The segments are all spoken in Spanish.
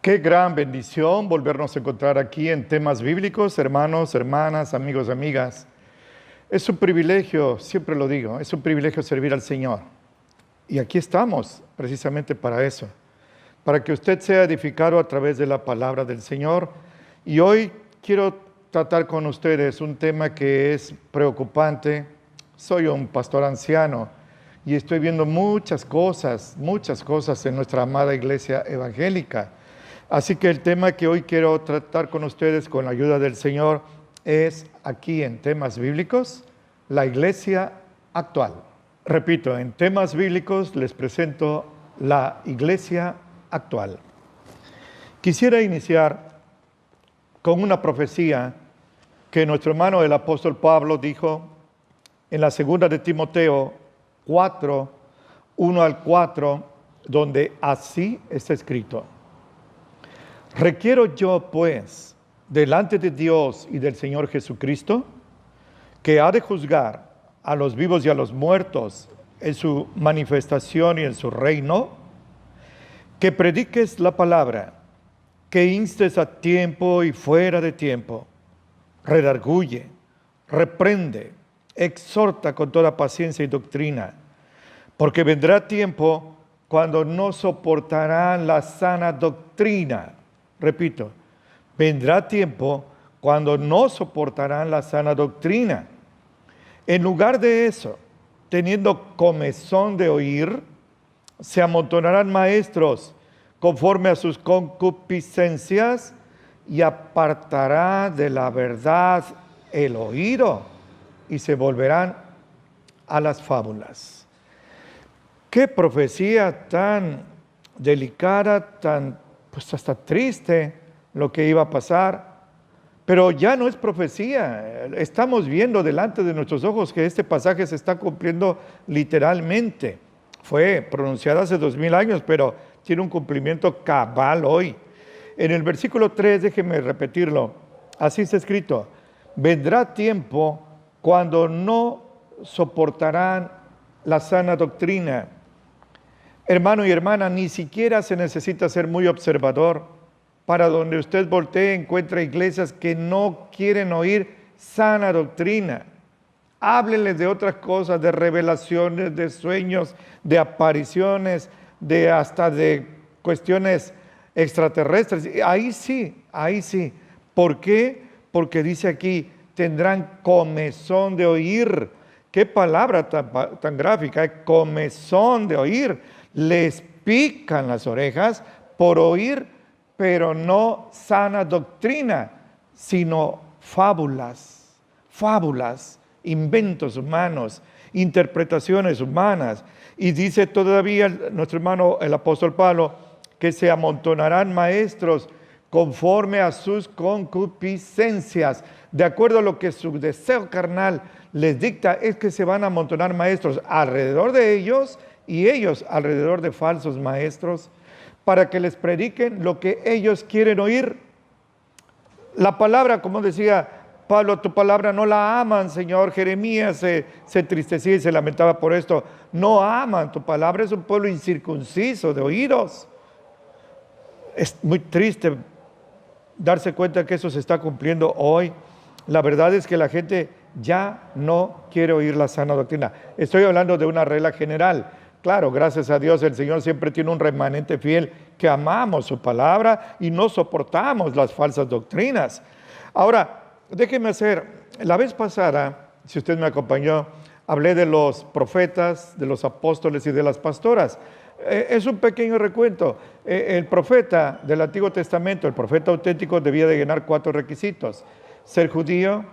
Qué gran bendición volvernos a encontrar aquí en temas bíblicos, hermanos, hermanas, amigos, amigas. Es un privilegio, siempre lo digo, es un privilegio servir al Señor. Y aquí estamos precisamente para eso, para que usted sea edificado a través de la palabra del Señor. Y hoy quiero tratar con ustedes un tema que es preocupante. Soy un pastor anciano y estoy viendo muchas cosas en nuestra amada iglesia evangélica. Así que el tema que hoy quiero tratar con ustedes con la ayuda del Señor es aquí en temas bíblicos, la iglesia actual. Repito, en temas bíblicos les presento la iglesia actual. Quisiera iniciar con una profecía que nuestro hermano el apóstol Pablo dijo en la segunda de Timoteo 4, 1 al 4, donde así está escrito: requiero yo, pues, delante de Dios y del Señor Jesucristo, que ha de juzgar a los vivos y a los muertos en su manifestación y en su reino, que prediques la palabra, que instes a tiempo y fuera de tiempo, redarguye, reprende, exhorta con toda paciencia y doctrina, porque vendrá tiempo cuando no soportarán la sana doctrina. Repito, vendrá tiempo cuando no soportarán la sana doctrina. En lugar de eso, teniendo comezón de oír, se amontonarán maestros conforme a sus concupiscencias y apartará de la verdad el oído y se volverán a las fábulas. Qué profecía tan delicada, pues hasta triste lo que iba a pasar, pero ya no es profecía. Estamos viendo delante de nuestros ojos que este pasaje se está cumpliendo literalmente. Fue pronunciado hace 2000 años, pero tiene un cumplimiento cabal hoy. En el versículo 3, déjenme repetirlo, así está escrito: vendrá tiempo cuando no soportarán la sana doctrina. Hermano y hermana, ni siquiera se necesita ser muy observador. Para donde usted voltee encuentra iglesias que no quieren oír sana doctrina. Háblenles de otras cosas, de revelaciones, de sueños, de apariciones, hasta de cuestiones extraterrestres. Ahí sí. ¿Por qué? Porque dice aquí, tendrán comezón de oír. Qué palabra tan gráfica, comezón de oír. Les pican las orejas por oír, pero no sana doctrina, sino fábulas, inventos humanos, interpretaciones humanas. Y dice todavía nuestro hermano el apóstol Pablo que se amontonarán maestros conforme a sus concupiscencias. De acuerdo a lo que su deseo carnal les dicta, es que se van a amontonar maestros alrededor de ellos y ellos alrededor de falsos maestros, para que les prediquen lo que ellos quieren oír. La palabra, como decía Pablo, tu palabra no la aman, Señor. Jeremías se entristecía y se lamentaba por esto. No aman tu palabra, es un pueblo incircunciso de oídos. Es muy triste darse cuenta que eso se está cumpliendo hoy. La verdad es que la gente ya no quiere oír la sana doctrina. Estoy hablando de una regla general. Claro, gracias a Dios, el Señor siempre tiene un remanente fiel que amamos su palabra y no soportamos las falsas doctrinas. Ahora, déjeme la vez pasada, si usted me acompañó, hablé de los profetas, de los apóstoles y de las pastoras. Es un pequeño recuento. El profeta del Antiguo Testamento, el profeta auténtico, debía de llenar 4 requisitos: ser judío,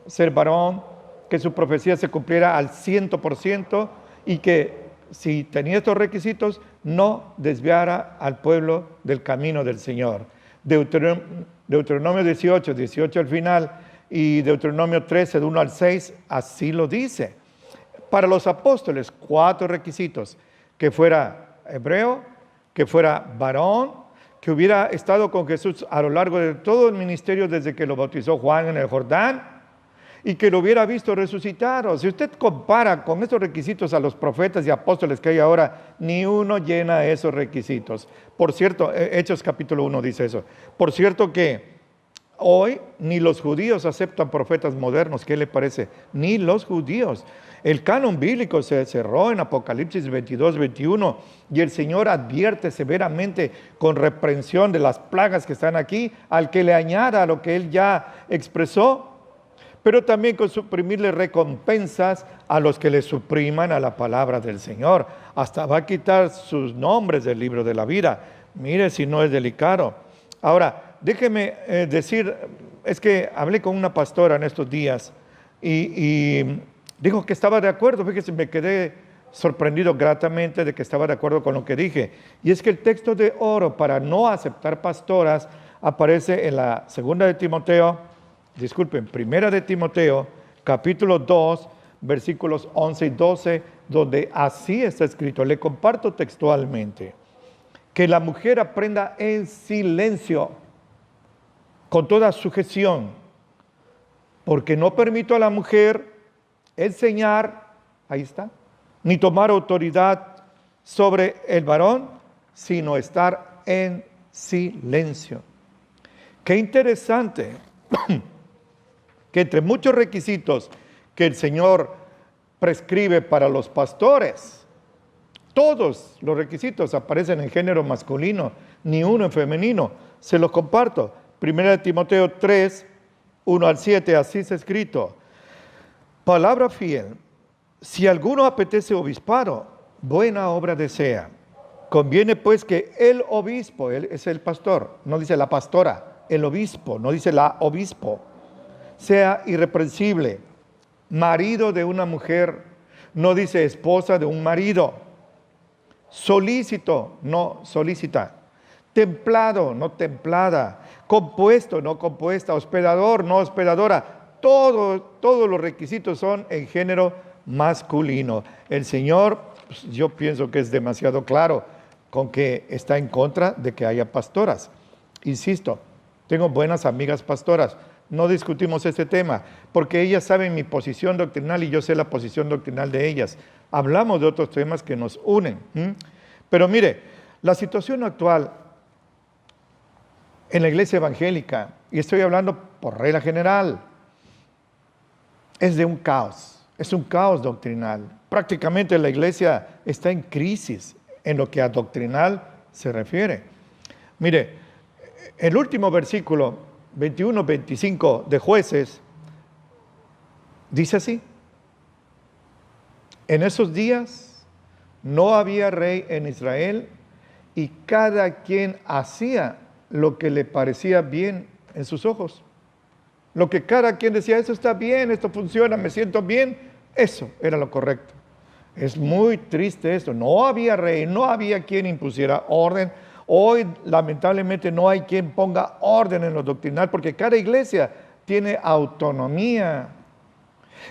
ser varón, que su profecía se cumpliera al 100% y que si tenía estos requisitos, no desviara al pueblo del camino del Señor. Deuteronomio 18 al final, y Deuteronomio 13, de 1 al 6, así lo dice. Para los apóstoles, 4 requisitos: que fuera hebreo, que fuera varón, que hubiera estado con Jesús a lo largo de todo el ministerio desde que lo bautizó Juan en el Jordán, y que lo hubiera visto resucitado. Si usted compara con estos requisitos a los profetas y apóstoles que hay ahora, ni uno llena esos requisitos. Por cierto, Hechos capítulo 1 dice eso. Por cierto que hoy ni los judíos aceptan profetas modernos. ¿Qué le parece? Ni los judíos. El canon bíblico se cerró en Apocalipsis 22, 21 y el Señor advierte severamente con reprensión de las plagas que están aquí al que le añada a lo que Él ya expresó, pero también con suprimirle recompensas a los que le supriman a la palabra del Señor. Hasta va a quitar sus nombres del libro de la vida. Mire si no es delicado. Ahora, déjeme decir, es que hablé con una pastora en estos días y dijo que estaba de acuerdo. Fíjese, me quedé sorprendido gratamente de que estaba de acuerdo con lo que dije. Y es que el texto de oro para no aceptar pastoras aparece en la primera de Timoteo, capítulo 2, versículos 11 y 12, donde así está escrito. Le comparto textualmente: que la mujer aprenda en silencio, con toda sujeción, porque no permito a la mujer enseñar, ahí está, ni tomar autoridad sobre el varón, sino estar en silencio. Qué interesante que entre muchos requisitos que el Señor prescribe para los pastores, todos los requisitos aparecen en género masculino, ni uno en femenino. Se los comparto. Primera de Timoteo 3, 1 al 7, así está escrito: palabra fiel, si alguno apetece obispado, buena obra desea. Conviene pues que el obispo, él es el pastor, no dice la pastora, el obispo, no dice la obispo, sea irreprensible, marido de una mujer, no dice esposa de un marido, solícito, no solícita, templado, no templada, compuesto, no compuesta, hospedador, no hospedadora. Todos los requisitos son en género masculino. El Señor, pues, yo pienso que es demasiado claro con que está en contra de que haya pastoras. Insisto, tengo buenas amigas pastoras. No discutimos este tema, porque ellas saben mi posición doctrinal y yo sé la posición doctrinal de ellas. Hablamos de otros temas que nos unen. Pero mire, la situación actual en la iglesia evangélica, y estoy hablando por regla general, es de un caos, es un caos doctrinal. Prácticamente la iglesia está en crisis en lo que a doctrinal se refiere. Mire, el último versículo 21-25 de Jueces dice así: en esos días no había rey en Israel y cada quien hacía lo que le parecía bien en sus ojos. Lo que cada quien decía, eso está bien, esto funciona, me siento bien, eso era lo correcto. Es muy triste esto. No había rey, no había quien impusiera orden. Hoy, lamentablemente, no hay quien ponga orden en lo doctrinal, porque cada iglesia tiene autonomía.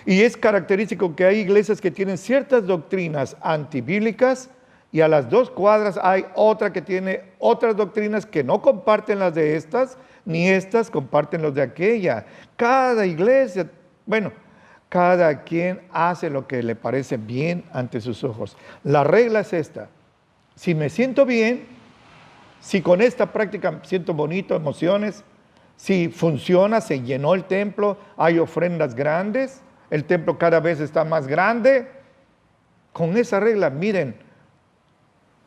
Y es característico que hay iglesias que tienen ciertas doctrinas antibíblicas y a las 2 cuadras hay otra que tiene otras doctrinas que no comparten las de estas, ni estas comparten los de aquella. Cada iglesia, cada quien hace lo que le parece bien ante sus ojos. La regla es esta: si me siento bien, si con esta práctica siento bonito, emociones, si funciona, se llenó el templo, hay ofrendas grandes, el templo cada vez está más grande, con esa regla, miren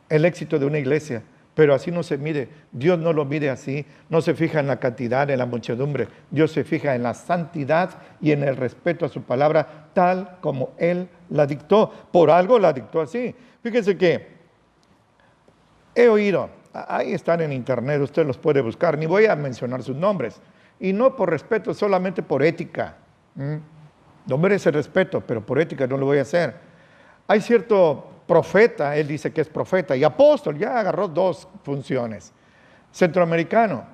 el éxito de una iglesia. Pero así no se mide. Dios no lo mide así. No se fija en la cantidad, en la muchedumbre. Dios se fija en la santidad y en el respeto a su palabra, tal como Él la dictó. Por algo la dictó así. Fíjense que he oído, ahí están en internet, usted los puede buscar, ni voy a mencionar sus nombres. Y no por respeto, solamente por ética. No merece respeto, pero por ética no lo voy a hacer. Hay cierto profeta, él dice que es profeta, y apóstol, ya agarró 2 funciones, centroamericano,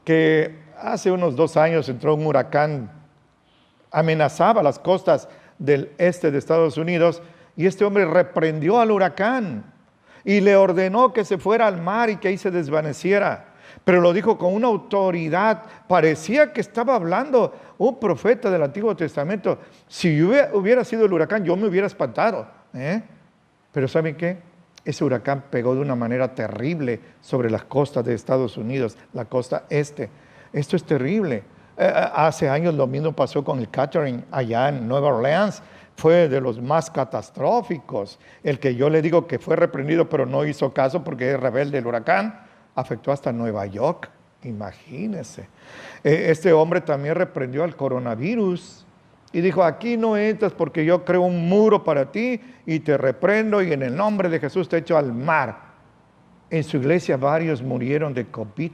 que hace unos 2 años entró un huracán, amenazaba las costas del este de Estados Unidos, y este hombre reprendió al huracán, y le ordenó que se fuera al mar y que ahí se desvaneciera. pero lo dijo con una autoridad. Parecía que estaba hablando un profeta del Antiguo Testamento. Si yo hubiera sido el huracán, yo me hubiera espantado, ¿eh? Pero ¿saben qué? Ese huracán pegó de una manera terrible sobre las costas de Estados Unidos, la costa este. Esto es terrible. Hace años lo mismo pasó con el Catherine allá en Nueva Orleans. Fue de los más catastróficos. El que yo le digo que fue reprendido pero no hizo caso porque es rebelde el huracán, afectó hasta Nueva York. Imagínense. Este hombre también reprendió al coronavirus y dijo, aquí no entras porque yo creo un muro para ti y te reprendo y en el nombre de Jesús te echo al mar. En su iglesia varios murieron de COVID.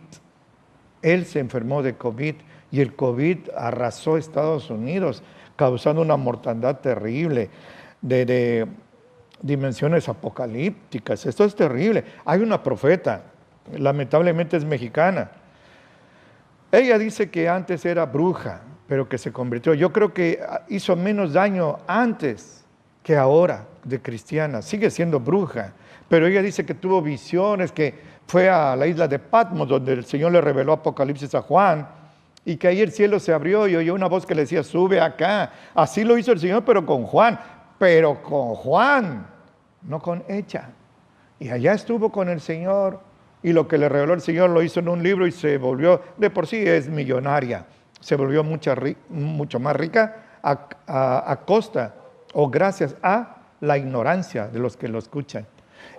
Él se enfermó de COVID y el COVID arrasó Estados Unidos, causando una mortandad terrible de dimensiones apocalípticas. Esto es terrible. Hay una profeta, lamentablemente es mexicana. Ella dice que antes era bruja, pero que se convirtió. Yo creo que hizo menos daño antes que ahora de cristiana. Sigue siendo bruja, pero ella dice que tuvo visiones, que fue a la isla de Patmos, donde el Señor le reveló Apocalipsis a Juan, y que ahí el cielo se abrió y oyó una voz que le decía, sube acá. Así lo hizo el Señor, pero con Juan, no con ella. Y allá estuvo con el Señor, y lo que le reveló el Señor lo hizo en un libro y se volvió, de por sí es millonaria, se volvió mucho más rica a costa o gracias a la ignorancia de los que lo escuchan.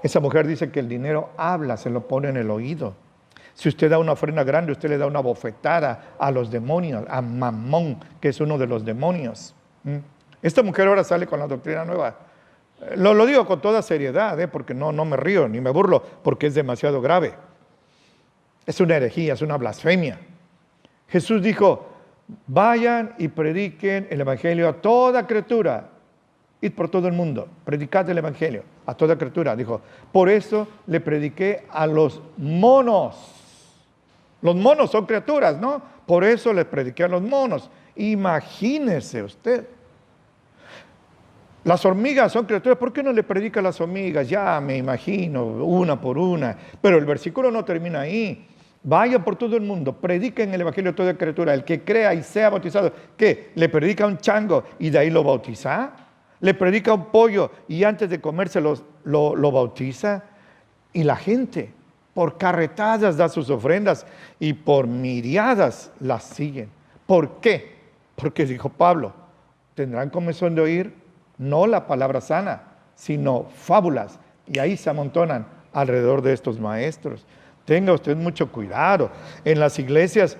Esa mujer dice que el dinero habla, se lo pone en el oído. Si usted da una ofrenda grande, usted le da una bofetada a los demonios, a Mamón, que es uno de los demonios. Esta mujer ahora sale con la doctrina nueva. Lo digo con toda seriedad, porque no me río ni me burlo, porque es demasiado grave. Es una herejía, es una blasfemia. Jesús dijo, vayan y prediquen el evangelio a toda criatura. Id por todo el mundo, predicad el evangelio a toda criatura. Dijo, por eso le prediqué a los monos. Los monos son criaturas, ¿no? Por eso le prediqué a los monos. Imagínese usted. Las hormigas son criaturas, ¿por qué no le predica a las hormigas? Ya me imagino, una por una. Pero el versículo no termina ahí. Vaya por todo el mundo, prediquen el evangelio a toda criatura. El que crea y sea bautizado, ¿qué? ¿Le predica a un chango y de ahí lo bautiza? ¿Le predica a un pollo y antes de comérselo lo bautiza? Y la gente por carretadas da sus ofrendas y por miriadas las siguen. ¿Por qué? Porque dijo Pablo, tendrán comezón de oír no la palabra sana, sino fábulas. Y ahí se amontonan alrededor de estos maestros. Tenga usted mucho cuidado. En las iglesias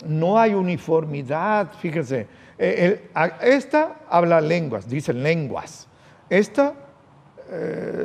no hay uniformidad, fíjense. Esta habla lenguas, dicen lenguas. Esta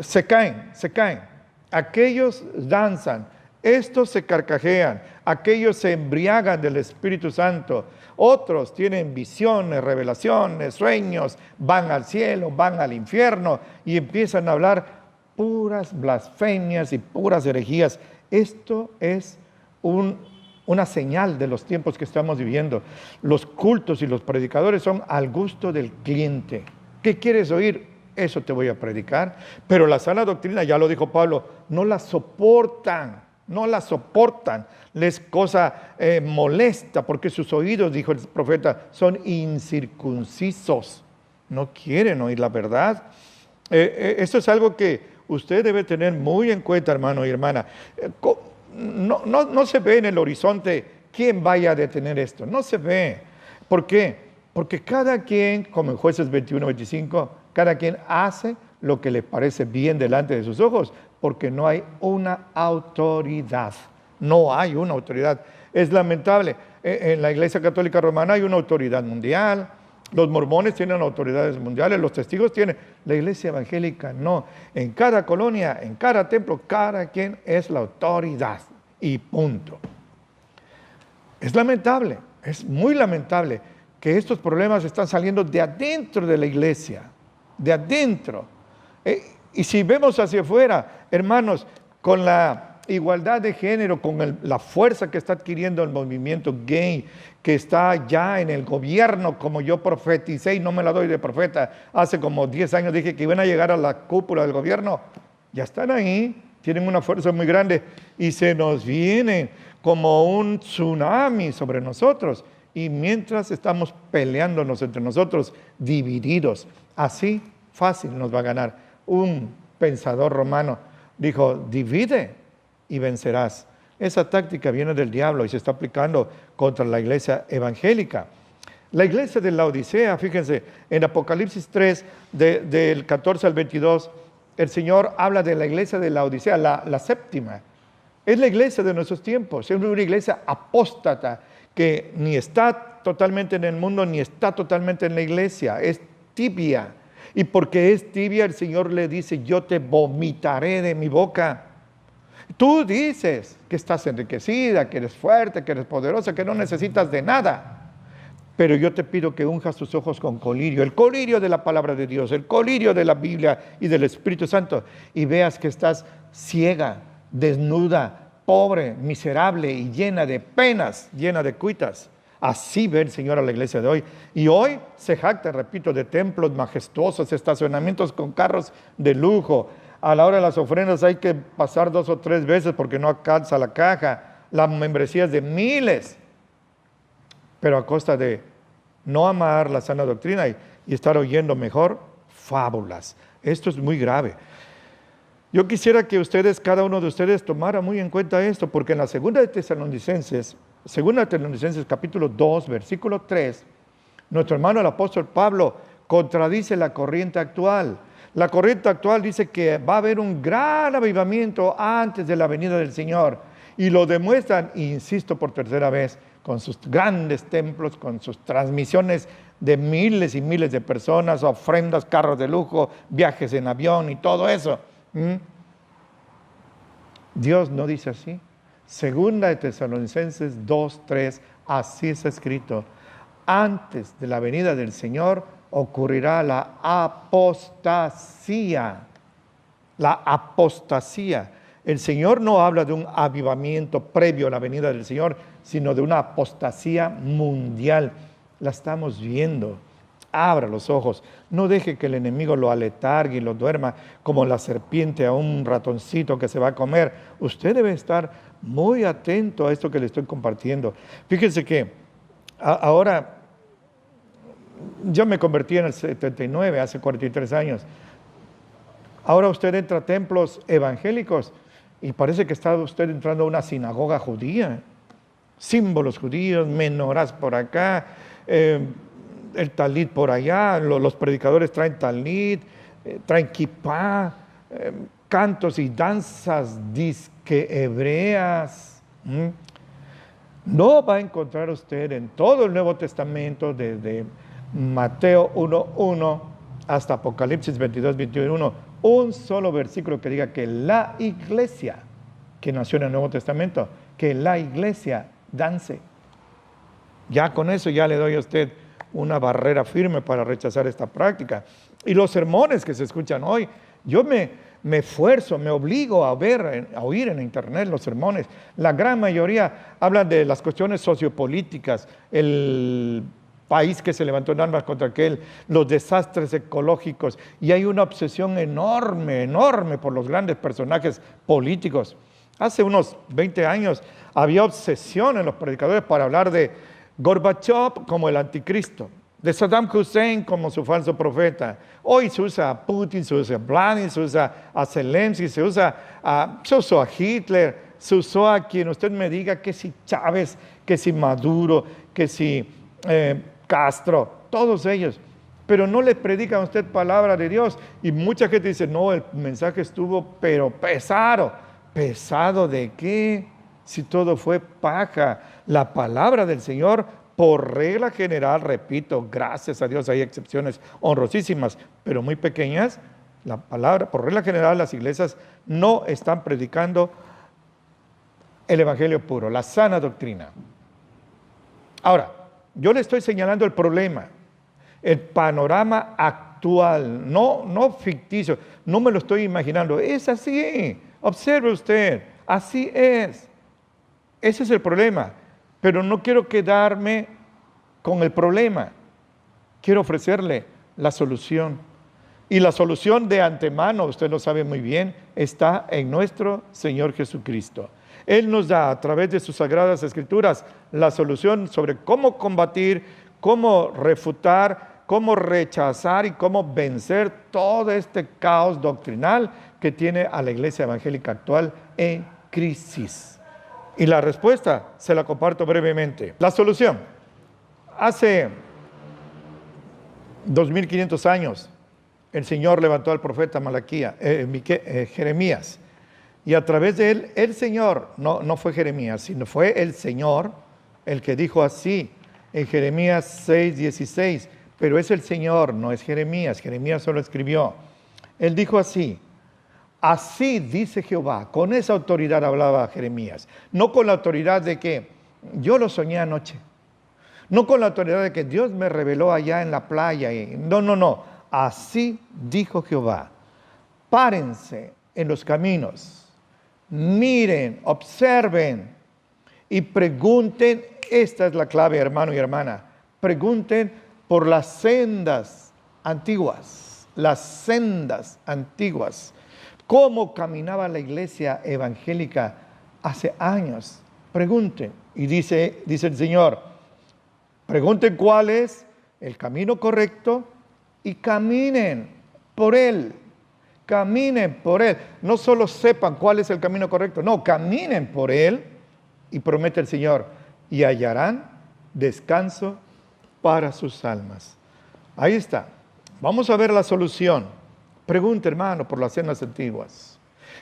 se caen. Aquellos danzan, estos se carcajean, aquellos se embriagan del Espíritu Santo. Otros tienen visiones, revelaciones, sueños, van al cielo, van al infierno y empiezan a hablar puras blasfemias y puras herejías. Esto es una señal de los tiempos que estamos viviendo. Los cultos y los predicadores son al gusto del cliente. ¿Qué quieres oír? Eso te voy a predicar. Pero la sana doctrina, ya lo dijo Pablo, no la soportan. Les cosa molesta porque sus oídos, dijo el profeta, son incircuncisos. No quieren oír la verdad. Esto es algo que usted debe tener muy en cuenta, hermano y hermana. No se ve en el horizonte quién vaya a detener esto. No se ve. ¿Por qué? Porque cada quien, como en Jueces 21-25, cada quien hace lo que le parece bien delante de sus ojos, porque no hay una autoridad. No hay una autoridad. Es lamentable. En la Iglesia Católica Romana hay una autoridad mundial. Los mormones tienen autoridades mundiales, los testigos tienen. La Iglesia Evangélica no. En cada colonia, en cada templo, cada quien es la autoridad. Y punto. Es lamentable, es muy lamentable que estos problemas están saliendo de adentro de la iglesia. De adentro. Y si vemos hacia afuera, hermanos, con la igualdad de género, con la fuerza que está adquiriendo el movimiento gay, que está ya en el gobierno, como yo profeticé, y no me la doy de profeta, hace como 10 años dije que iban a llegar a la cúpula del gobierno, ya están ahí, tienen una fuerza muy grande y se nos vienen como un tsunami sobre nosotros. Y mientras estamos peleándonos entre nosotros, divididos, así fácil nos va a ganar. Un pensador romano dijo, divide y vencerás. Esa táctica viene del diablo y se está aplicando contra la iglesia evangélica. La iglesia de la Odisea, fíjense, en Apocalipsis 3, del 14 al 22, el Señor habla de la iglesia de la Odisea, la séptima. Es la iglesia de nuestros tiempos, es una iglesia apóstata que ni está totalmente en el mundo, ni está totalmente en la iglesia, es tibia. Y porque es tibia, el Señor le dice, yo te vomitaré de mi boca. Tú dices que estás enriquecida, que eres fuerte, que eres poderosa, que no necesitas de nada. Pero yo te pido que unjas tus ojos con colirio, el colirio de la palabra de Dios, el colirio de la Biblia y del Espíritu Santo, y veas que estás ciega, desnuda, pobre, miserable y llena de penas, llena de cuitas. Así ve el Señor a la iglesia de hoy. Y hoy se jacta, repito, de templos majestuosos, estacionamientos con carros de lujo. A la hora de las ofrendas hay que pasar 2 o 3 veces porque no alcanza la caja. Las membresías de miles. Pero a costa de no amar la sana doctrina y estar oyendo mejor fábulas. Esto es muy grave. Yo quisiera que ustedes, cada uno de ustedes, tomara muy en cuenta esto, porque en la segunda de Tesalonicenses capítulo 2, versículo 3, nuestro hermano el apóstol Pablo contradice la corriente actual. La corriente actual dice que va a haber un gran avivamiento antes de la venida del Señor. Y lo demuestran, insisto por tercera vez, con sus grandes templos, con sus transmisiones de miles y miles de personas, ofrendas, carros de lujo, viajes en avión y todo eso. Dios no dice así. Segunda de Tesalonicenses 2:3, así está escrito. Antes de la venida del Señor ocurrirá la apostasía. La apostasía. El Señor no habla de un avivamiento previo a la venida del Señor, sino de una apostasía mundial. La estamos viendo. Abra los ojos. No deje que el enemigo lo aletargue y lo duerma como la serpiente a un ratoncito que se va a comer. Usted debe estar muy atento a esto que le estoy compartiendo. Fíjense que ahora, yo me convertí en el 79, hace 43 años. Ahora usted entra a templos evangélicos y parece que está usted entrando a una sinagoga judía. Símbolos judíos, menorás por acá, el talit por allá, los predicadores traen talit, traen kipá, cantos y danzas disque hebreas. No va a encontrar usted en todo el Nuevo Testamento, desde Mateo 1:1 hasta Apocalipsis 22:21, un solo versículo que diga que la iglesia que nació en el Nuevo Testamento, que la iglesia dance. Ya con eso ya le doy a usted una barrera firme para rechazar esta práctica. Y los sermones que se escuchan hoy, yo me esfuerzo, me obligo a oír en internet los sermones. La gran mayoría hablan de las cuestiones sociopolíticas, el país que se levantó en armas contra aquel, los desastres ecológicos, y hay una obsesión enorme, enorme por los grandes personajes políticos. Hace unos 20 años había obsesión en los predicadores para hablar de Gorbachev como el anticristo, de Saddam Hussein como su falso profeta. Hoy se usa a Putin, se usa a Vladimir, se usa a Zelensky, se usó a Hitler, se usó a quien usted me diga, que si Chávez, que si Maduro, que si Castro, todos ellos. Pero no le predican a usted palabra de Dios. Y mucha gente dice, no, el mensaje estuvo pero pesado. ¿Pesado de qué? Si todo fue paja. La palabra del Señor, por regla general, repito, gracias a Dios hay excepciones honrosísimas, pero muy pequeñas. La palabra, por regla general, las iglesias no están predicando el evangelio puro, la sana doctrina. Ahora, yo le estoy señalando el problema, el panorama actual, no ficticio, no me lo estoy imaginando, es así. Observe usted, así es. Ese es el problema. Pero no quiero quedarme con el problema. Quiero ofrecerle la solución. Y la solución de antemano, usted lo sabe muy bien, está en nuestro Señor Jesucristo. Él nos da a través de sus sagradas escrituras la solución sobre cómo combatir, cómo refutar, cómo rechazar y cómo vencer todo este caos doctrinal que tiene a la iglesia evangélica actual en crisis. Y la respuesta se la comparto brevemente. La solución. Hace 2500 años el Señor levantó al profeta Jeremías. Y a través de él, el Señor, no fue Jeremías, sino fue el Señor el que dijo así en Jeremías 6:16. Pero es el Señor, no es Jeremías. Jeremías solo escribió. Él dijo así: así dice Jehová. Con esa autoridad hablaba Jeremías. No con la autoridad de que yo lo soñé anoche. No con la autoridad de que Dios me reveló allá en la playa. No. Así dijo Jehová. Párense en los caminos. Miren, observen y pregunten. Esta es la clave, hermano y hermana. Pregunten por las sendas antiguas. Las sendas antiguas. ¿Cómo caminaba la iglesia evangélica hace años? Pregunten. Y dice el Señor, pregunten cuál es el camino correcto y caminen por él. Caminen por él. No solo sepan cuál es el camino correcto, no, caminen por él. Y promete el Señor, y hallarán descanso para sus almas. Ahí está. Vamos a ver la solución. Pregunta, hermano, por las sendas antiguas.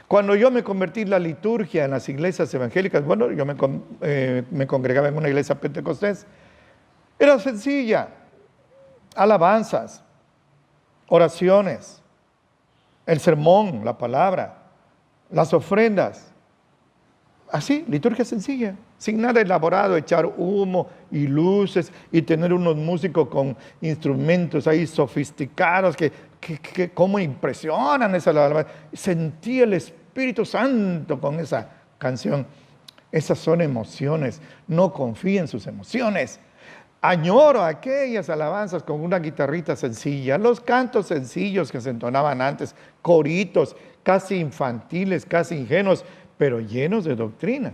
Cuando yo me convertí en la liturgia en las iglesias evangélicas, bueno, yo me congregaba en una iglesia pentecostés, era sencilla. Alabanzas, oraciones, el sermón, la palabra, las ofrendas. Así, liturgia sencilla, sin nada elaborado, echar humo y luces y tener unos músicos con instrumentos ahí sofisticados que cómo impresionan esa alabanza. Sentí el Espíritu Santo con esa canción. Esas son emociones, no confíe en sus emociones. Añoro aquellas alabanzas con una guitarrita sencilla, los cantos sencillos que se entonaban antes, coritos, casi infantiles, casi ingenuos, pero llenos de doctrina.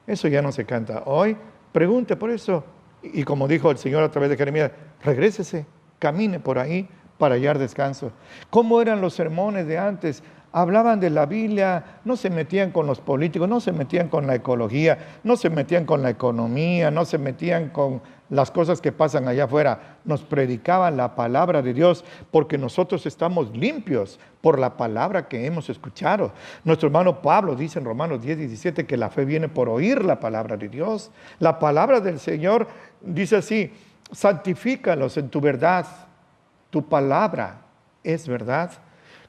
Eso ya no se canta hoy. Pregunte por eso. Y como dijo el Señor a través de Jeremías, regrésese, camine por ahí para hallar descanso. ¿Cómo eran los sermones de antes? Hablaban de la Biblia, no se metían con los políticos, no se metían con la ecología, no se metían con la economía, no se metían con las cosas que pasan allá afuera. Nos predicaban la palabra de Dios porque nosotros estamos limpios por la palabra que hemos escuchado. Nuestro hermano Pablo dice en Romanos 10:17 que la fe viene por oír la palabra de Dios. La palabra del Señor dice así: santifícalos en tu verdad, tu palabra es verdad.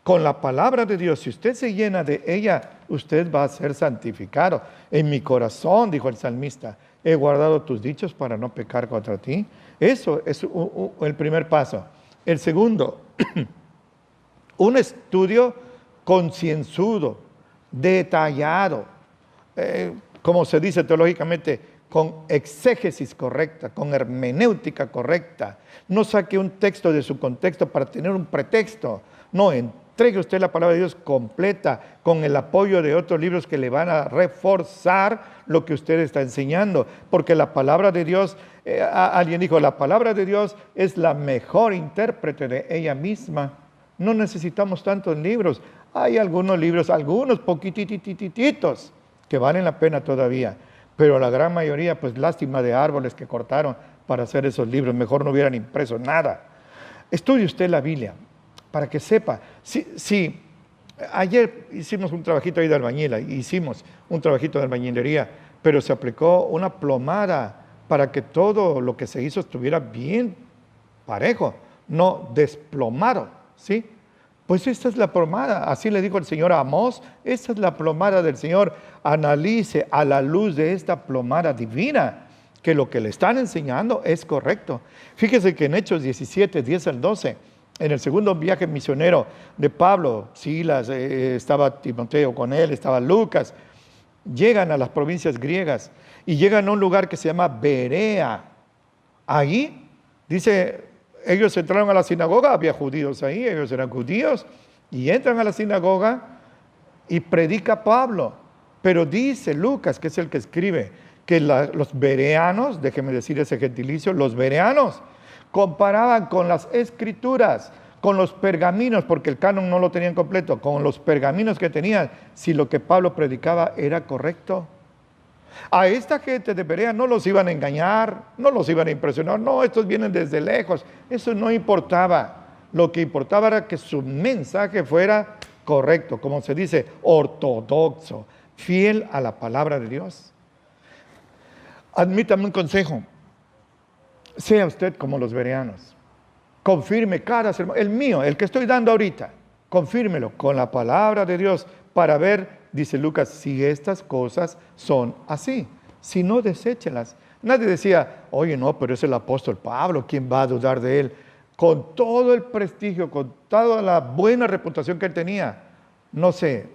Con la palabra de Dios, si usted se llena de ella, usted va a ser santificado. En mi corazón, dijo el salmista, he guardado tus dichos para no pecar contra ti. Eso es el primer paso. El segundo, un estudio concienzudo, detallado, como se dice teológicamente, con exégesis correcta, con hermenéutica correcta. No saque un texto de su contexto para tener un pretexto. No, entregue usted la palabra de Dios completa con el apoyo de otros libros que le van a reforzar lo que usted está enseñando. Porque la palabra de Dios, alguien dijo, la palabra de Dios es la mejor intérprete de ella misma. No necesitamos tantos libros. Hay algunos libros, algunos poquitititos que valen la pena todavía. Pero la gran mayoría, pues lástima de árboles que cortaron para hacer esos libros. Mejor no hubieran impreso nada. Estudie usted la Biblia para que sepa. Si ayer hicimos un trabajito ahí de albañil, hicimos un trabajito de albañilería, pero se aplicó una plomada para que todo lo que se hizo estuviera bien parejo, no desplomado, ¿sí? Pues esta es la plomada, así le dijo el Señor a Amós, esta es la plomada del Señor. Analice a la luz de esta plomada divina que lo que le están enseñando es correcto. Fíjese que en Hechos 17, 10 al 12, en el segundo viaje misionero de Pablo, Silas, estaba Timoteo con él, estaba Lucas, llegan a las provincias griegas y llegan a un lugar que se llama Berea. Ahí, dice ellos entraron a la sinagoga, había judíos ahí, ellos eran judíos, y entran a la sinagoga y predica Pablo. Pero dice Lucas, que es el que escribe, que los bereanos, déjenme decir ese gentilicio, los bereanos comparaban con las escrituras, con los pergaminos, porque el canon no lo tenían completo, con los pergaminos que tenían, si lo que Pablo predicaba era correcto. A esta gente de Berea no los iban a engañar, no los iban a impresionar, no, estos vienen desde lejos, eso no importaba. Lo que importaba era que su mensaje fuera correcto, como se dice, ortodoxo, fiel a la palabra de Dios. Admítame un consejo, sea usted como los bereanos, confirme cada sermón, el mío, el que estoy dando ahorita, confírmelo con la palabra de Dios para ver, dice Lucas, si estas cosas son así. Si no, deséchelas. Nadie decía, oye, no, pero es el apóstol Pablo, ¿quién va a dudar de él? Con todo el prestigio, con toda la buena reputación que él tenía, no sé,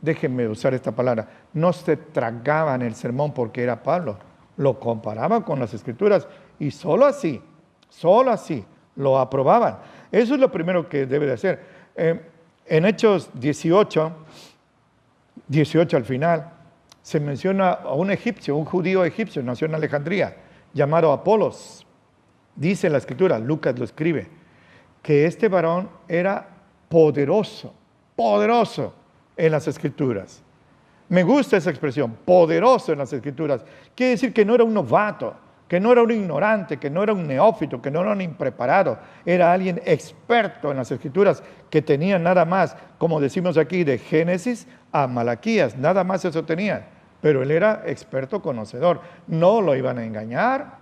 déjenme usar esta palabra, no se tragaban el sermón porque era Pablo, lo comparaban con las Escrituras y solo así lo aprobaban. Eso es lo primero que debe de hacer. En Hechos 18 al final, se menciona a un egipcio, un judío egipcio, nació en Alejandría, llamado Apolos. Dice la Escritura, Lucas lo escribe, que este varón era poderoso en las Escrituras. Me gusta esa expresión, poderoso en las Escrituras. Quiere decir que no era un novato, que no era un ignorante, que no era un neófito, que no era un impreparado. Era alguien experto en las Escrituras, que tenía nada más, como decimos aquí, de Génesis a Malaquías, nada más eso tenía. Pero él era experto conocedor, no lo iban a engañar.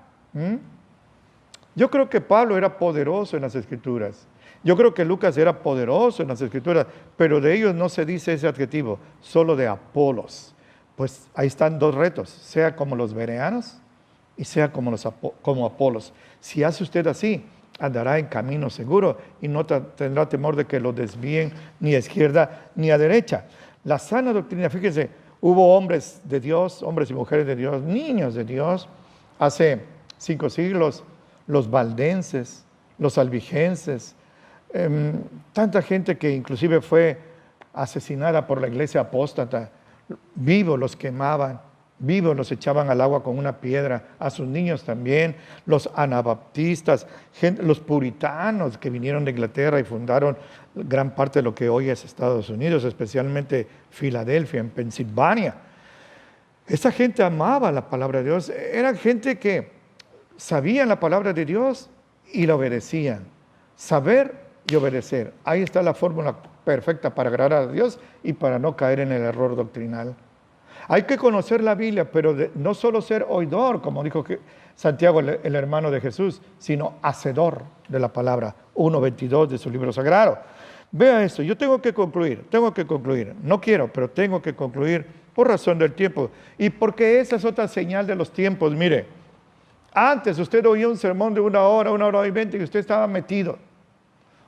Yo creo que Pablo era poderoso en las Escrituras. Yo creo que Lucas era poderoso en las Escrituras, pero de ellos no se dice ese adjetivo, solo de Apolos. Pues ahí están dos retos, sea como los bereanos y sea como Apolos. Si hace usted así, andará en camino seguro y no tendrá temor de que lo desvíen ni a izquierda ni a derecha. La sana doctrina, fíjense, hubo hombres de Dios, hombres y mujeres de Dios, niños de Dios, hace 5 siglos, los valdenses, los albigenses, tanta gente que inclusive fue asesinada por la iglesia apóstata, vivos los quemaban, vivos los echaban al agua con una piedra, a sus niños también, los anabaptistas, los puritanos que vinieron de Inglaterra y fundaron gran parte de lo que hoy es Estados Unidos, especialmente Filadelfia, en Pensilvania. Esa gente amaba la palabra de Dios, eran gente que sabían la palabra de Dios y la obedecían. Saber y obedecer. Ahí está la fórmula perfecta para agradar a Dios y para no caer en el error doctrinal. Hay que conocer la Biblia, pero no solo ser oidor, como dijo Santiago, el hermano de Jesús, sino hacedor de la palabra. 1:22 de su libro sagrado. Vea esto, yo tengo que concluir. No quiero, pero tengo que concluir por razón del tiempo. Y porque esa es otra señal de los tiempos. Mire, antes usted oía un sermón de 1 hora, 1 hora y 20 y usted estaba metido.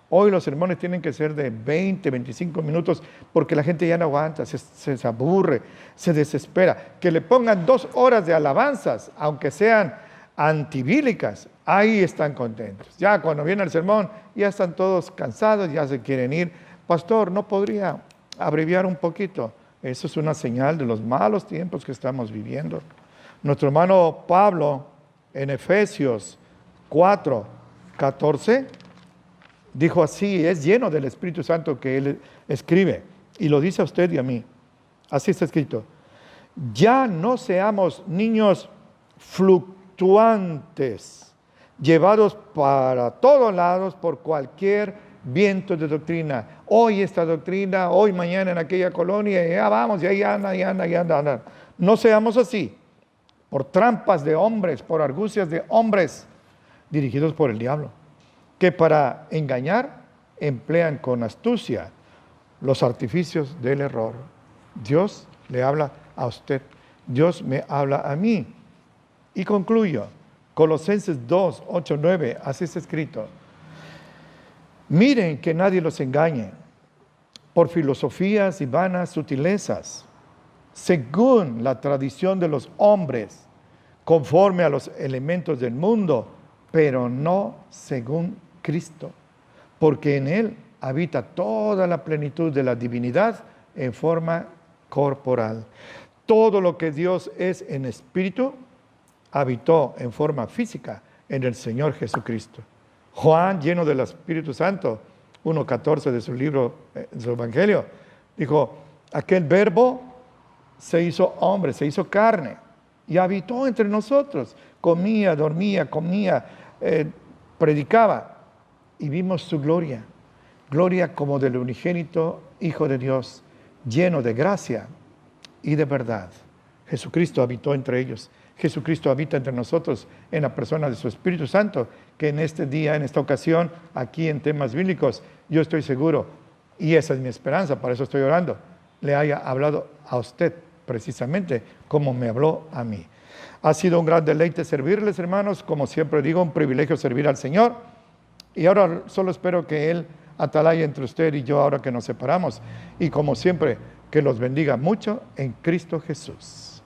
Hoy los sermones tienen que ser de 20, 25 minutos porque la gente ya no aguanta, se aburre, se desespera. Que le pongan 2 horas de alabanzas, aunque sean antibíblicas, ahí están contentos. Ya cuando viene el sermón, ya están todos cansados, ya se quieren ir. Pastor, ¿no podría abreviar un poquito? Eso es una señal de los malos tiempos que estamos viviendo. Nuestro hermano Pablo, en Efesios 4:14, dijo así, es lleno del Espíritu Santo que él escribe, y lo dice a usted y a mí. Así está escrito. Ya no seamos niños fluctuantes, llevados para todos lados por cualquier viento de doctrina. Hoy esta doctrina, hoy mañana en aquella colonia, y ya vamos, y ahí anda. No seamos así, por trampas de hombres, por argucias de hombres, dirigidos por el diablo, que para engañar emplean con astucia los artificios del error. Dios le habla a usted, Dios me habla a mí. Y concluyo, Colosenses 2:8-9, así está escrito. Miren que nadie los engañe por filosofías y vanas sutilezas, según la tradición de los hombres, conforme a los elementos del mundo, pero no según Cristo, porque en Él habita toda la plenitud de la divinidad en forma corporal. Todo lo que Dios es en espíritu, habitó en forma física en el Señor Jesucristo. Juan, lleno del Espíritu Santo, 1:14 de su libro, de su Evangelio, dijo, aquel verbo se hizo hombre, se hizo carne y habitó entre nosotros. Comía, dormía, predicaba y vimos su gloria. Gloria como del unigénito Hijo de Dios, lleno de gracia y de verdad. Jesucristo habitó entre ellos. Jesucristo habita entre nosotros en la persona de su Espíritu Santo, que en este día, en esta ocasión, aquí en temas bíblicos, yo estoy seguro, y esa es mi esperanza, para eso estoy orando, le haya hablado a usted precisamente como me habló a mí. Ha sido un gran deleite servirles, hermanos, como siempre digo, un privilegio servir al Señor, y ahora solo espero que Él atalaya entre usted y yo ahora que nos separamos, y como siempre, que los bendiga mucho en Cristo Jesús.